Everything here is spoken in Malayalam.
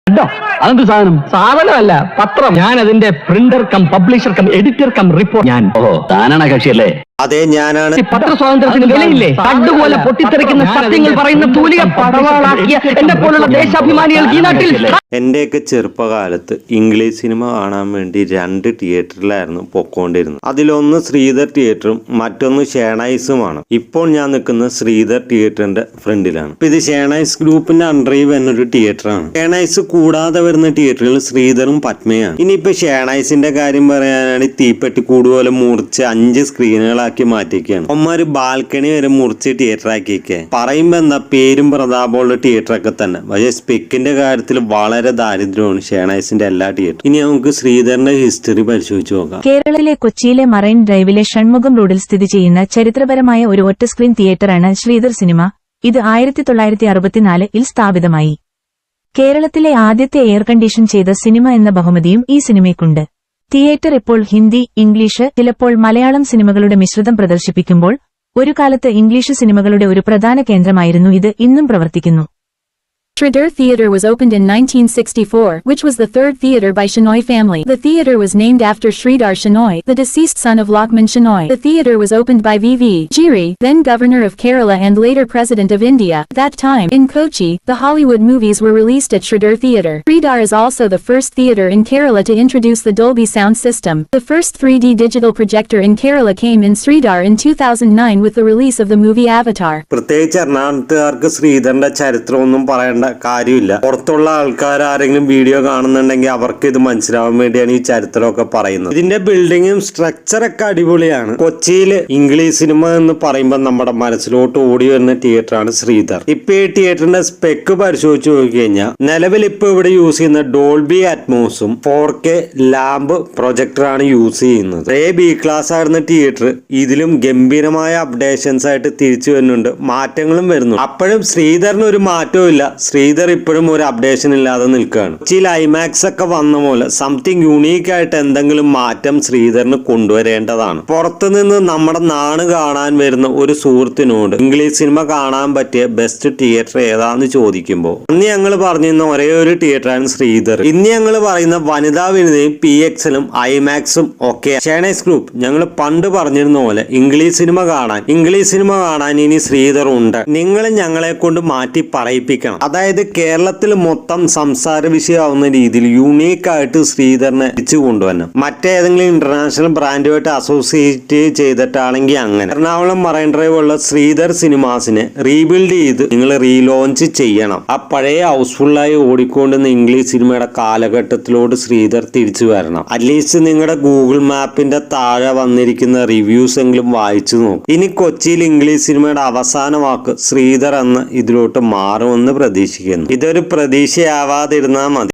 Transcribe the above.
അതെന്ത് സാധനം? സാധനമല്ല, പത്രം. ഞാൻ അതിന്റെ printer cum publisher cum editor cum report. ഞാൻ താനാണ് കക്ഷിയല്ലേ? അതെ, ഞാനാണ്. പത്ര സ്വാതന്ത്ര്യത്തിന് വിലയില്ലേ? കണ്ടുപോലെ പൊട്ടിത്തെറിക്കുന്ന സത്യങ്ങൾ പറയുന്ന തൂലിക പടവാളാക്കിയ എന്നെ പോലുള്ള ദേശാഭിമാനികൾക്ക് ഈ നാട്ടിൽ. എന്റെയൊക്കെ ചെറുപ്പകാലത്ത് ഇംഗ്ലീഷ് സിനിമ കാണാൻ വേണ്ടി 2 തിയേറ്ററിലായിരുന്നു പൊക്കോണ്ടിരുന്നത്. അതിലൊന്ന് ശ്രീധർ തിയേറ്ററും മറ്റൊന്ന് ഷേണൈസുമാണ്. ഇപ്പോൾ ഞാൻ നിൽക്കുന്ന ശ്രീധർ തിയേറ്ററിന്റെ ഫ്രണ്ടിലാണ്. ഇത് ഷേണൈസ് ഗ്രൂപ്പിന്റെ അണ്ടറിൽ വരുന്നൊരു തിയേറ്ററാണ്. ഷേണൈസ് കൂടാതെ വരുന്ന തിയേറ്ററുകൾ ശ്രീധറും പത്മയാണ്. ഇനിയിപ്പോ ഷേണൈസിന്റെ കാര്യം പറയാനാണ് തീപ്പെട്ടി കൂടുപോലെ മുറിച്ച് 5 സ്ക്രീനുകളാക്കി മാറ്റിയൊക്കെയാണ്. ഒമാര് ബാൽക്കണി വരെ മുറിച്ച് തിയേറ്റർ ആക്കിയൊക്കെ. പറയുമ്പോ എന്താ പേരും പ്രതാപമുള്ള തിയേറ്റർ ഒക്കെ തന്നെ. പക്ഷേ സ്പെക്കിന്റെ കാര്യത്തിൽ വളരെ ദാരിദ്ര്യമാണ് ഷേണൈസിന്റെ എല്ലാ തിയേറ്റർ. ഇനി നമുക്ക് ശ്രീധറിന്റെ ഹിസ്റ്ററി പരിശോധിച്ച് നോക്കാം. കേരളത്തിലെ കൊച്ചിയിലെ മറൈൻ ഡ്രൈവിലെ ഷൺമുഖം റോഡിൽ സ്ഥിതി ചെയ്യുന്ന ചരിത്രപരമായ ഒരു ഒറ്റ സ്ക്രീൻ തിയേറ്ററാണ് ശ്രീധർ സിനിമ. ഇത് 1964-ൽ സ്ഥാപിതമായി. കേരളത്തിലെ ആദ്യത്തെ എയർ കണ്ടീഷൻ ചെയ്ത സിനിമ എന്ന ബഹുമതിയും ഈ സിനിമയ്ക്കുണ്ട്. തിയേറ്റർ ഇപ്പോൾ ഹിന്ദി, ഇംഗ്ലീഷ്, ചിലപ്പോൾ മലയാളം സിനിമകളുടെ മിശ്രിതം പ്രദർശിപ്പിക്കുമ്പോൾ ഒരു കാലത്ത് ഇംഗ്ലീഷ് സിനിമകളുടെ ഒരു പ്രധാന കേന്ദ്രമായിരുന്നു ഇത്. ഇന്നും പ്രവർത്തിക്കുന്നു. Shridhar Theatre was opened in 1964, which was the third theatre by Shenoy family. The theatre was named after Sridhar Shenoy, the deceased son of Lakshman Shenoy. The theatre was opened by V.V. Giri, then Governor of Kerala and later President of India. That time, in Kochi, the Hollywood movies were released at Shridhar Theatre. Shridhar is also the first theatre in Kerala to introduce the Dolby sound system. The first 3D digital projector in Kerala came in Sridhar in 2009 with the release of the movie Avatar. പ്രത്യേകിച്ച് എറണാകുളത്തുകാർക്ക് ശ്രീധറിന്റെ ചരിത്രമൊന്നും പറയേണ്ട കാര്യമില്ല. പുറത്തുള്ള ആൾക്കാർ ആരെങ്കിലും വീഡിയോ കാണുന്നുണ്ടെങ്കിൽ അവർക്ക് ഇത് മനസ്സിലാവാൻ വേണ്ടിയാണ് ഈ ചരിത്രമൊക്കെ പറയുന്നത്. ഇതിന്റെ ബിൽഡിങ്ങും സ്ട്രക്ചറൊക്കെ അടിപൊളിയാണ്. കൊച്ചിയിൽ ഇംഗ്ലീഷ് സിനിമ എന്ന് പറയുമ്പോൾ നമ്മുടെ മനസ്സിലോട്ട് ഓടി വരുന്ന തിയേറ്ററാണ് ശ്രീധർ. ഇപ്പൊ ഈ തിയേറ്ററിന്റെ സ്പെക്ക് പരിശോധിച്ച് നോക്കി കഴിഞ്ഞാൽ നിലവിൽ ഇപ്പൊ ഇവിടെ യൂസ് ചെയ്യുന്ന ഡോൾബി അറ്റ്മോസും 4K ലാമ്പ് പ്രൊജക്ടറാണ് യൂസ് ചെയ്യുന്നത്. ബി ക്ലാസ് ആയിരുന്ന തിയേറ്റർ ഇതിലും ഗംഭീരമായ അപ്ഡേഷൻസ് ആയിട്ട് തിരിച്ചു വരുന്നുണ്ട്. മാറ്റങ്ങളും വരുന്നു. അപ്പോഴും ശ്രീധറിന് ഒരു മാറ്റവും ഇല്ല. ശ്രീധർ ഇപ്പോഴും ഒരു അപ്ഡേഷൻ ഇല്ലാതെ നിൽക്കുകയാണ്. കൊച്ചിയിൽ ഐമാക്സ് ഒക്കെ വന്ന പോലെ സംതിങ് യുണീക്ക് ആയിട്ട് എന്തെങ്കിലും മാറ്റം ശ്രീധറിന് കൊണ്ടുവരേണ്ടതാണ്. പുറത്തുനിന്ന് നമ്മുടെ നാട് കാണാൻ വരുന്ന ഒരു സുഹൃത്തിനോട് ഇംഗ്ലീഷ് സിനിമ കാണാൻ പറ്റിയ ബെസ്റ്റ് തിയേറ്റർ ഏതാന്ന് ചോദിക്കുമ്പോൾ അന്ന് ഞങ്ങൾ പറഞ്ഞിരുന്ന ഒരേ ഒരു തിയേറ്ററാണ് ശ്രീധർ. ഇന്ന് ഞങ്ങൾ പറയുന്ന വനിതാ വിനിതയും PXL-ഉം ഐമാക്സും ഒക്കെ ഷേണൈസ് ഗ്രൂപ്പ്. ഞങ്ങൾ പണ്ട് പറഞ്ഞിരുന്ന പോലെ ഇംഗ്ലീഷ് സിനിമ കാണാൻ ഇനി ശ്രീധർ ഉണ്ട്. നിങ്ങൾ ഞങ്ങളെ കൊണ്ട് മാറ്റി പറയിപ്പിക്കണം. അതായത് കേരളത്തിൽ മൊത്തം സംസാര വിഷയമാവുന്ന രീതിയിൽ യൂണീക്ക് ആയിട്ട് ശ്രീധറിനെ തിരിച്ചു കൊണ്ടുവരണം. മറ്റേതെങ്കിലും ഇന്റർനാഷണൽ ബ്രാൻഡുമായിട്ട് അസോസിയേറ്റ് ചെയ്തിട്ടാണെങ്കിൽ അങ്ങനെ. എറണാകുളം മറൈൻ ഡ്രൈവ് ഉള്ള ശ്രീധർ സിനിമാസിനെ റീബിൽഡ് ചെയ്ത് നിങ്ങൾ റീലോഞ്ച് ചെയ്യണം. ആ പഴയ ഹൗസ്ഫുള്ളായി ഓടിക്കൊണ്ടുന്ന ഇംഗ്ലീഷ് സിനിമയുടെ കാലഘട്ടത്തിലോട്ട് ശ്രീധർ തിരിച്ചു വരണം. അറ്റ്ലീസ്റ്റ് നിങ്ങളുടെ ഗൂഗിൾ മാപ്പിന്റെ താഴെ വന്നിരിക്കുന്ന റിവ്യൂസ് എങ്കിലും വായിച്ചു നോക്കും. ഇനി കൊച്ചിയിൽ ഇംഗ്ലീഷ് സിനിമയുടെ അവസാന വാക്ക് ശ്രീധർ എന്ന് ഇതിലോട്ട് മാറുമെന്ന് പ്രതീക്ഷിക്കുന്നു. ഇതൊരു പ്രതീക്ഷയാവാതിരുന്നാൽ മതി.